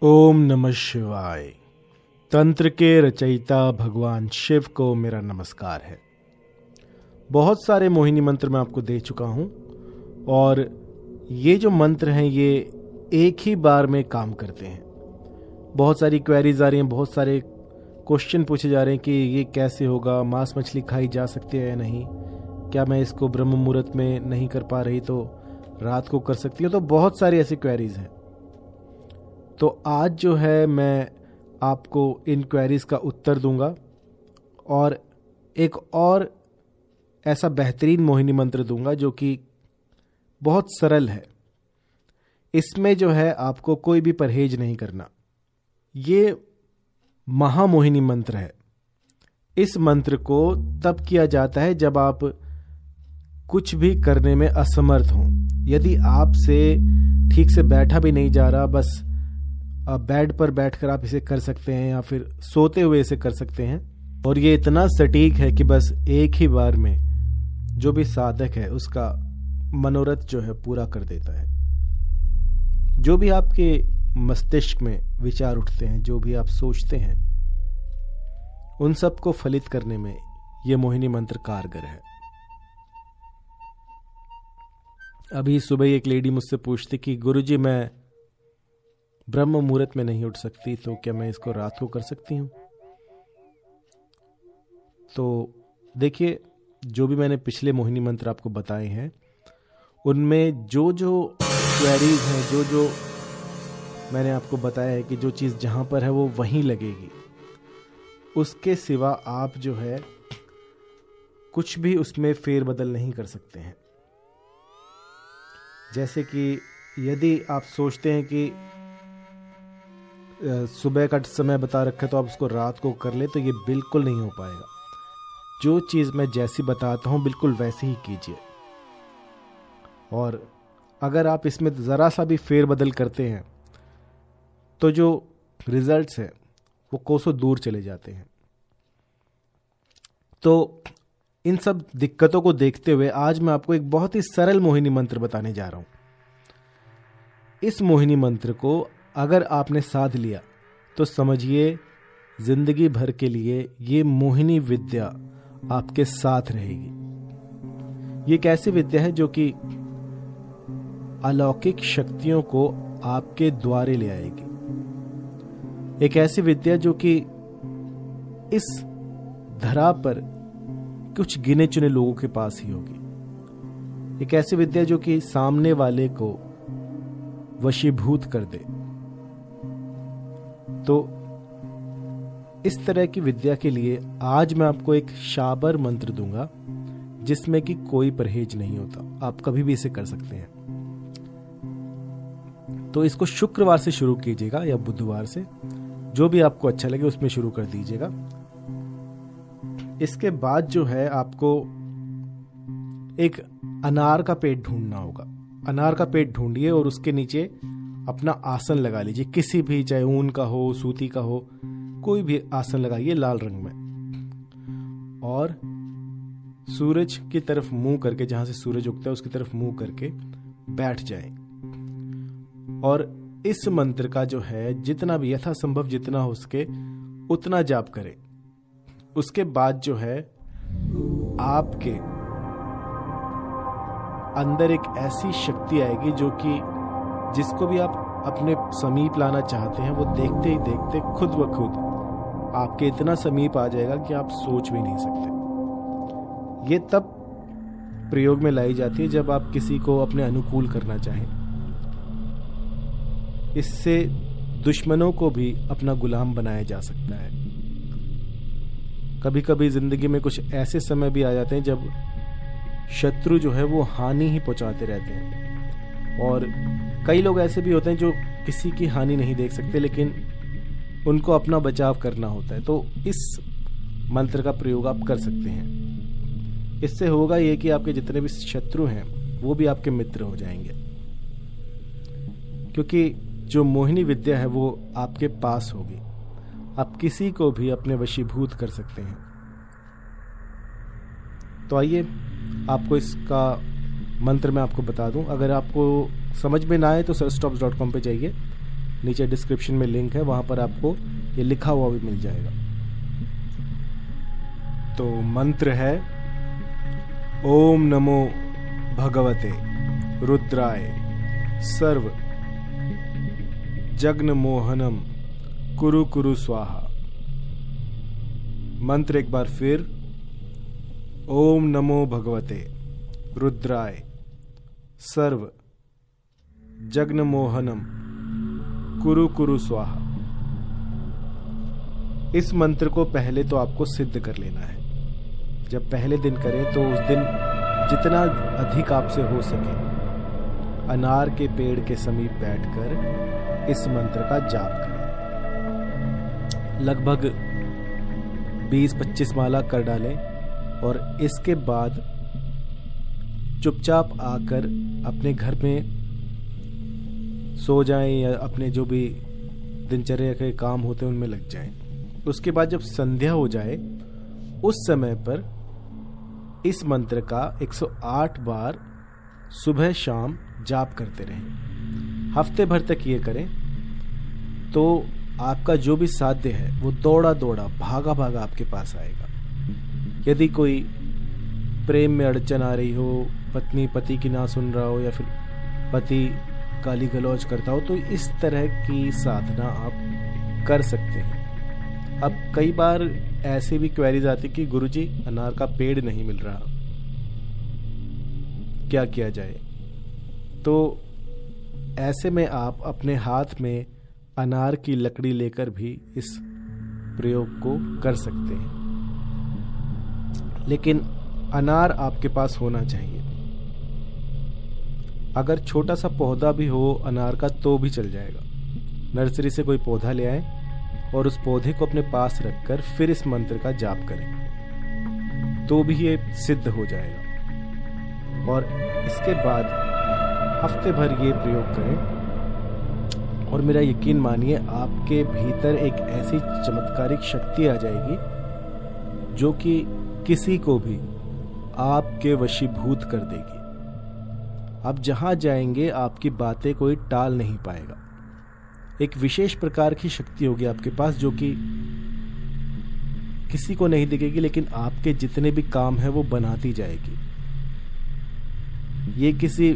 ओम नमः शिवाय। तंत्र के रचयिता भगवान शिव को मेरा नमस्कार है। बहुत सारे मोहिनी मंत्र मैं आपको दे चुका हूं और ये जो मंत्र हैं ये एक ही बार में काम करते हैं। बहुत सारी क्वेरीज आ रही हैं, बहुत सारे क्वेश्चन पूछे जा रहे हैं कि ये कैसे होगा, मांस मछली खाई जा सकती है या नहीं, क्या मैं इसको ब्रह्म मुहूर्त में नहीं कर पा रही तो रात को कर सकती हूँ। तो बहुत सारी ऐसी क्वेरीज हैं। तो आज जो है मैं आपको इन क्वेरीज का उत्तर दूंगा और एक और ऐसा बेहतरीन मोहिनी मंत्र दूंगा जो कि बहुत सरल है। इसमें जो है आपको कोई भी परहेज नहीं करना। ये महामोहिनी मंत्र है। इस मंत्र को तब किया जाता है जब आप कुछ भी करने में असमर्थ हों। यदि आपसे ठीक से बैठा भी नहीं जा रहा, बस बेड पर बैठकर आप इसे कर सकते हैं या फिर सोते हुए इसे कर सकते हैं। और ये इतना सटीक है कि बस एक ही बार में जो भी साधक है उसका मनोरथ जो है पूरा कर देता है। जो भी आपके मस्तिष्क में विचार उठते हैं, जो भी आप सोचते हैं, उन सब को फलित करने में यह मोहिनी मंत्र कारगर है। अभी सुबह एक लेडी मुझसे पूछती कि गुरुजी मैं ब्रह्म मुहूर्त में नहीं उठ सकती, तो क्या मैं इसको रात को कर सकती हूँ? तो देखिए, जो भी मैंने पिछले मोहिनी मंत्र आपको बताए हैं उनमें जो जो क्वेरीज हैं, जो जो मैंने आपको बताया है कि जो चीज़ जहाँ पर है वो वहीं लगेगी। उसके सिवा आप जो है कुछ भी उसमें फेरबदल नहीं कर सकते हैं। जैसे कि यदि आप सोचते हैं कि सुबह का समय बता रखा है तो आप उसको रात को कर ले, तो ये बिल्कुल नहीं हो पाएगा। जो चीज़ मैं जैसी बताता हूँ बिल्कुल वैसे ही कीजिए। और अगर आप इसमें ज़रा सा भी फेरबदल करते हैं तो जो रिजल्ट्स हैं वो कोसों दूर चले जाते हैं। तो इन सब दिक्कतों को देखते हुए आज मैं आपको एक बहुत ही सरल मोहिनी मंत्र बताने जा रहा हूँ। इस मोहिनी मंत्र को अगर आपने साध लिया तो समझिए जिंदगी भर के लिए ये मोहिनी विद्या आपके साथ रहेगी। ये एक ऐसी विद्या है जो कि अलौकिक शक्तियों को आपके द्वारे ले आएगी। एक ऐसी विद्या जो कि इस धरा पर कुछ गिने चुने लोगों के पास ही होगी। एक ऐसी विद्या जो कि सामने वाले को वशीभूत कर दे। तो इस तरह की विद्या के लिए आज मैं आपको एक शाबर मंत्र दूंगा जिसमें कि कोई परहेज नहीं होता। आप कभी भी इसे कर सकते हैं। तो इसको शुक्रवार से शुरू कीजिएगा या बुधवार से, जो भी आपको अच्छा लगे उसमें शुरू कर दीजिएगा। इसके बाद जो है आपको एक अनार का पेड़ ढूंढना होगा। अनार का पेड़ ढूंढिए और उसके नीचे अपना आसन लगा लीजिए। किसी भी, चाहे ऊन का हो, सूती का हो, कोई भी आसन लगाइए लाल रंग में। और सूरज की तरफ मुंह करके, जहां से सूरज उगता है उसकी तरफ मुंह करके बैठ जाएं। और इस मंत्र का जो है जितना भी यथासंभव जितना हो सके उतना जाप करें। उसके बाद जो है आपके अंदर एक ऐसी शक्ति आएगी जो कि जिसको भी आप अपने समीप लाना चाहते हैं वो देखते ही देखते खुद ब खुद आपके इतना समीप आ जाएगा कि आप सोच भी नहीं सकते। ये तब प्रयोग में लाई जाती है जब आप किसी को अपने अनुकूल करना चाहें। इससे दुश्मनों को भी अपना गुलाम बनाया जा सकता है। कभी कभी जिंदगी में कुछ ऐसे समय भी आ जाते हैं जब शत्रु जो है वो हानि ही पहुंचाते रहते हैं। और कई लोग ऐसे भी होते हैं जो किसी की हानि नहीं देख सकते लेकिन उनको अपना बचाव करना होता है। तो इस मंत्र का प्रयोग आप कर सकते हैं। इससे होगा ये कि आपके जितने भी शत्रु हैं वो भी आपके मित्र हो जाएंगे, क्योंकि जो मोहिनी विद्या है वो आपके पास होगी। आप किसी को भी अपने वशीभूत कर सकते हैं। तो आइए आपको इसका मंत्र मैं आपको बता दूं। अगर आपको समझ में ना आए तो sarstops.com पे जाइए नीचे डिस्क्रिप्शन में लिंक है, वहां पर आपको ये लिखा हुआ भी मिल जाएगा। तो मंत्र है ओम नमो भगवते रुद्राय सर्व जग्न मोहनम कुरु कुरु स्वाहा। मंत्र एक बार फिर, ओम नमो भगवते रुद्राय सर्व जग्न मोहनम कुरु कुरु स्वाहा। इस मंत्र को पहले तो आपको सिद्ध कर लेना है। जब पहले दिन करें तो उस दिन जितना अधिक आपसे हो सके अनार के पेड़ के समीप बैठकर इस मंत्र का जाप करें। लगभग 20-25 माला कर डालें और इसके बाद चुपचाप आकर अपने घर में सो जाएं या अपने जो भी दिनचर्या के काम होते हैं उनमें लग जाएं। उसके बाद जब संध्या हो जाए उस समय पर इस मंत्र का 108 बार सुबह शाम जाप करते रहें। हफ्ते भर तक ये करें तो आपका जो भी साध्य है वो दौड़ा दौड़ा भागा भागा आपके पास आएगा। यदि कोई प्रेम में अड़चन आ रही हो, पत्नी पति की ना सुन रहा हो या फिर पति गाली गलौज करता हो, तो इस तरह की साधना आप कर सकते हैं। अब कई बार ऐसे भी क्वेरीज आती कि गुरुजी अनार का पेड़ नहीं मिल रहा, क्या किया जाए? तो ऐसे में आप अपने हाथ में अनार की लकड़ी लेकर भी इस प्रयोग को कर सकते हैं, लेकिन अनार आपके पास होना चाहिए। अगर छोटा सा पौधा भी हो अनार का तो भी चल जाएगा। नर्सरी से कोई पौधा ले आए और उस पौधे को अपने पास रखकर फिर इस मंत्र का जाप करें तो भी ये सिद्ध हो जाएगा। और इसके बाद हफ्ते भर ये प्रयोग करें और मेरा यकीन मानिए आपके भीतर एक ऐसी चमत्कारिक शक्ति आ जाएगी जो कि किसी को भी आपके वशीभूत कर देगी। आप जहां जाएंगे आपकी बातें कोई टाल नहीं पाएगा। एक विशेष प्रकार की शक्ति होगी आपके पास जो कि किसी को नहीं दिखेगी, लेकिन आपके जितने भी काम हैं वो बनाती जाएगी। ये किसी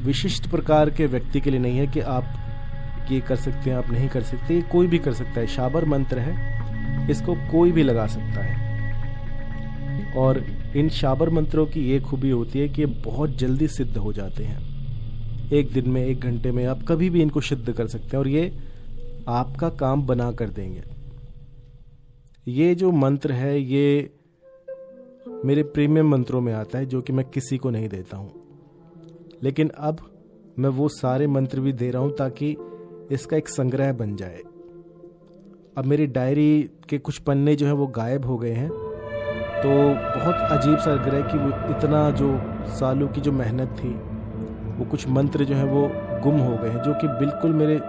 विशिष्ट प्रकार के व्यक्ति के लिए नहीं है कि आप ये कर सकते हैं आप नहीं कर सकते, कोई भी कर सकता है। शाबर मंत्र है, इसको कोई भी लगा सकता है। और इन शाबर मंत्रों की ये खूबी होती है कि ये बहुत जल्दी सिद्ध हो जाते हैं। एक दिन में, 1 घंटे में आप कभी भी इनको सिद्ध कर सकते हैं और ये आपका काम बना कर देंगे। ये जो मंत्र है ये मेरे प्रीमियम मंत्रों में आता है जो कि मैं किसी को नहीं देता हूं, लेकिन अब मैं वो सारे मंत्र भी दे रहा हूं ताकि इसका एक संग्रह बन जाए। अब मेरी डायरी के कुछ पन्ने जो है वो गायब हो गए हैं, तो बहुत अजीब सा लग रहा है कि वो इतना जो सालों की जो मेहनत थी वो कुछ मंत्र जो है वो गुम हो गए हैं जो कि बिल्कुल मेरे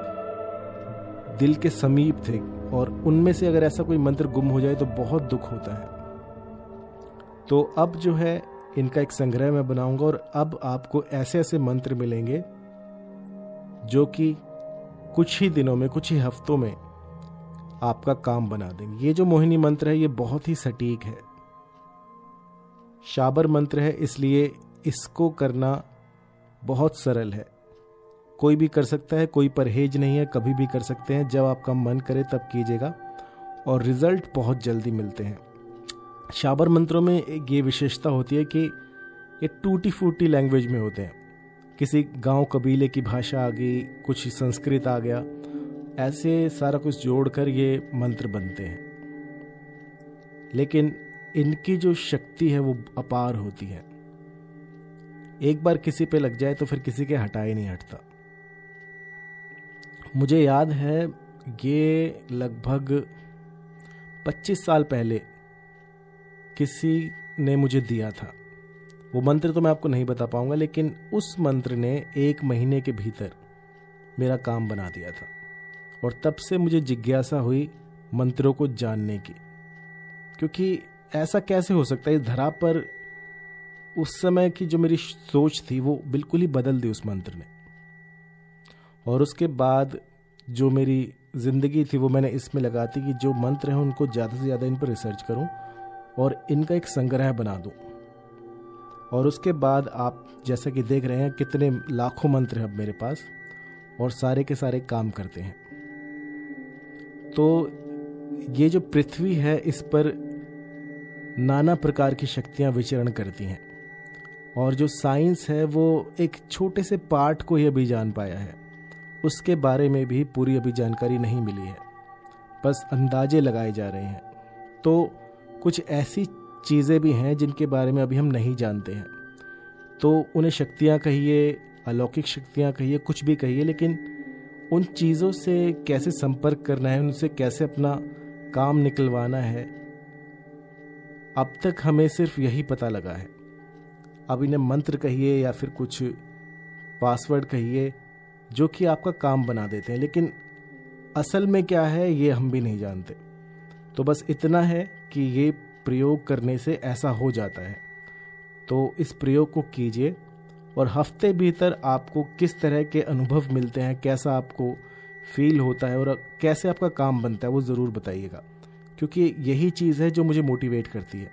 दिल के समीप थे, और उनमें से अगर ऐसा कोई मंत्र गुम हो जाए तो बहुत दुख होता है। तो अब जो है इनका एक संग्रह मैं बनाऊंगा और अब आपको ऐसे ऐसे मंत्र मिलेंगे जो कि कुछ ही दिनों में, कुछ ही हफ्तों में आपका काम बना देंगे। ये जो मोहिनी मंत्र है ये बहुत ही सटीक है, शाबर मंत्र है, इसलिए इसको करना बहुत सरल है। कोई भी कर सकता है, कोई परहेज नहीं है, कभी भी कर सकते हैं। जब आपका मन करे तब कीजिएगा और रिजल्ट बहुत जल्दी मिलते हैं। शाबर मंत्रों में एक ये विशेषता होती है कि ये टूटी फूटी लैंग्वेज में होते हैं। किसी गांव कबीले की भाषा आ गई, कुछ संस्कृत आ गया, ऐसे सारा कुछ जोड़कर ये मंत्र बनते हैं। लेकिन इनकी जो शक्ति है वो अपार होती है। एक बार किसी पे लग जाए तो फिर किसी के हटाए नहीं हटता। मुझे याद है ये लगभग 25 साल पहले किसी ने मुझे दिया था। वो मंत्र तो मैं आपको नहीं बता पाऊंगा, लेकिन उस मंत्र ने 1 महीने के भीतर मेरा काम बना दिया था। और तब से मुझे जिज्ञासा हुई मंत्रों को जानने की, क्योंकि ऐसा कैसे हो सकता है। इस धरा पर उस समय की जो मेरी सोच थी वो बिल्कुल ही बदल दी उस मंत्र ने। और उसके बाद जो मेरी ज़िंदगी थी वो मैंने इसमें लगाती कि जो मंत्र हैं उनको ज़्यादा से ज़्यादा इन पर रिसर्च करूं और इनका एक संग्रह बना दूं। और उसके बाद आप जैसा कि देख रहे हैं कितने लाखों मंत्र हैं अब मेरे पास और सारे के सारे काम करते हैं। तो ये जो पृथ्वी है इस पर नाना प्रकार की शक्तियां विचरण करती हैं और जो साइंस है वो एक छोटे से पार्ट को ही अभी जान पाया है, उसके बारे में भी पूरी अभी जानकारी नहीं मिली है, बस अंदाजे लगाए जा रहे हैं। तो कुछ ऐसी चीज़ें भी हैं जिनके बारे में अभी हम नहीं जानते हैं, तो उन्हें शक्तियाँ कहिए, अलौकिक शक्तियाँ कहिए, कुछ भी कहिए, लेकिन उन चीज़ों से कैसे संपर्क करना है, उनसे कैसे अपना काम निकलवाना है, अब तक हमें सिर्फ यही पता लगा है। अब इन्हें मंत्र कहिए या फिर कुछ पासवर्ड कहिए जो कि आपका काम बना देते हैं, लेकिन असल में क्या है ये हम भी नहीं जानते। तो बस इतना है कि ये प्रयोग करने से ऐसा हो जाता है। तो इस प्रयोग को कीजिए और हफ्ते भीतर आपको किस तरह के अनुभव मिलते हैं, कैसा आपको फील होता है और कैसे आपका काम बनता है वो ज़रूर बताइएगा, क्योंकि यही चीज़ है जो मुझे मोटिवेट करती है।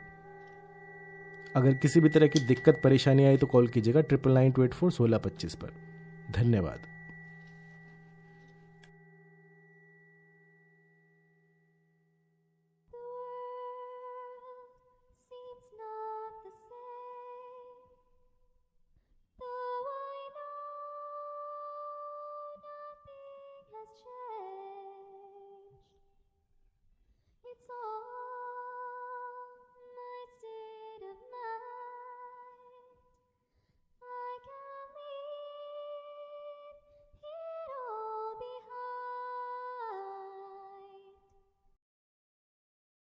अगर किसी भी तरह की दिक्कत परेशानी आई तो कॉल कीजिएगा 9992841625 पर। धन्यवाद।